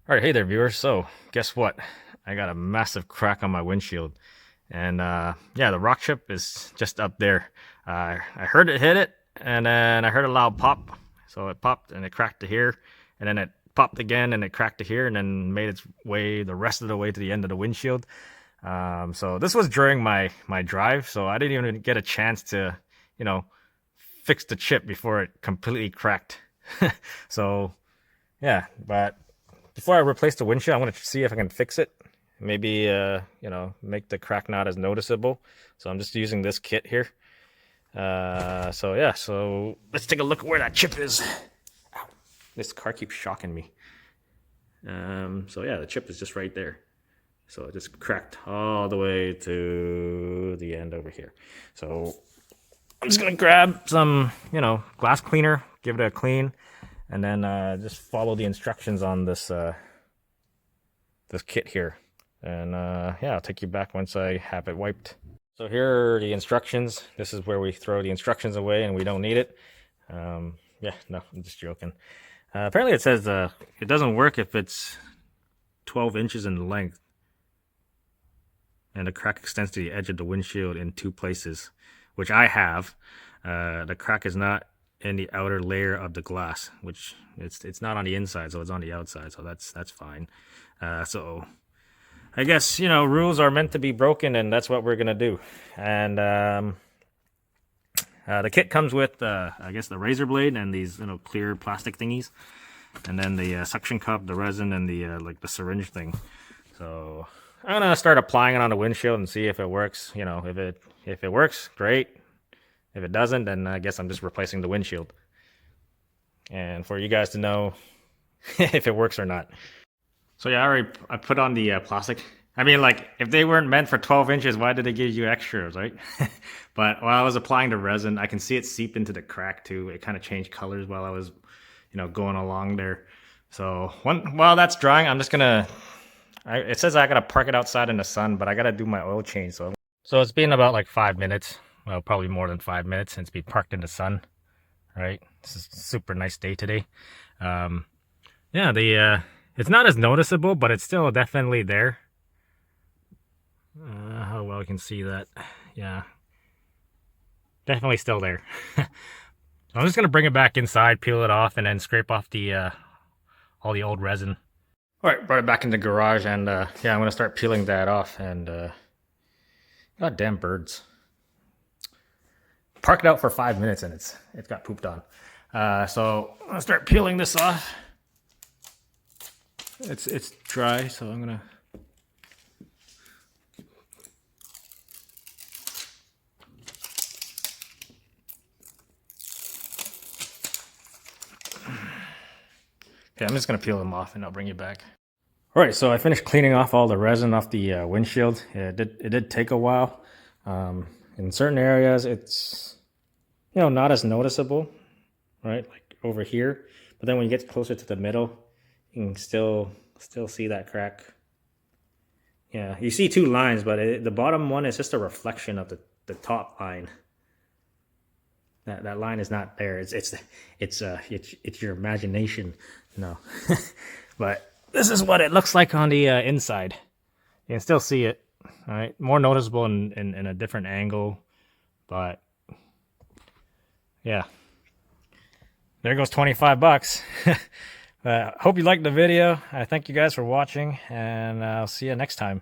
All right, hey there, viewers. So, guess what? I got a massive crack on my windshield, and yeah, the rock chip is just up there. I heard it hit it, and then I heard a loud pop. So it popped and it cracked to here, and then it popped again and it cracked to here, and then made its way the rest of the way to the end of the windshield. So this was during my drive, so I didn't even get a chance to, you know, fix the chip before it completely cracked. So yeah, but before I replace the windshield, I want to see if I can fix it. Maybe, make the crack not as noticeable. So I'm just using this kit here. So yeah, so let's take a look at where that chip is. Ow. This car keeps shocking me. So yeah, the chip is just right there. So it just cracked all the way to the end over here. So I'm just gonna grab some, glass cleaner, give it a clean, and then just follow the instructions on this this kit here. And yeah, I'll take you back once I have it wiped. So here are the instructions. This is where we throw the instructions away and we don't need it. Yeah, no, I'm just joking. Apparently it says it doesn't work if it's 12 inches in length and the crack extends to the edge of the windshield in two places, which I have. The crack is not in the outer layer of the glass, which it's not on the inside, so it's on the outside, so that's fine. So I guess, rules are meant to be broken, and that's what we're gonna do. And the kit comes with I guess the razor blade and these clear plastic thingies, and then the suction cup, the resin, and the like the syringe thing. So I'm gonna start applying it on the windshield and see if it works. If it works, great. If it doesn't, then I guess I'm just replacing the windshield. And for you guys to know if it works or not. So yeah, I put on the plastic. I mean, like, if they weren't meant for 12 inches, why did they give you extras, right? But while I was applying the resin, I can see it seep into the crack too. It kind of changed colors while I was, going along there. So while that's drying, I'm just gonna. It says I gotta park it outside in the sun, but I gotta do my oil change. So it's been about like 5 minutes. Well, probably more than 5 minutes since we parked in the sun. Right? This is a super nice day today. Yeah, it's not as noticeable, but it's still definitely there. How well you can see that. Yeah, definitely still there. I'm just gonna bring it back inside, peel it off, and then scrape off the all the old resin. All right, brought it back in the garage, and yeah, I'm gonna start peeling that off. And goddamn birds! Park it out for 5 minutes, and it's got pooped on. So I'm gonna start peeling this off. It's dry, so I'm gonna. Okay, I'm just gonna peel them off and I'll bring you back. All right, so I finished cleaning off all the resin off the windshield. Yeah, it did take a while. In certain areas, it's not as noticeable, right? Like over here, but then when you get closer to the middle, you can still see that crack. Yeah, you see two lines, but the bottom one is just a reflection of the top line. That line is not there. It's your imagination. No, but this is what it looks like on the inside. You can still see it. All right, more noticeable in a different angle, but yeah, there goes 25 bucks. Hope you liked the video. I thank you guys for watching, and I'll see you next time.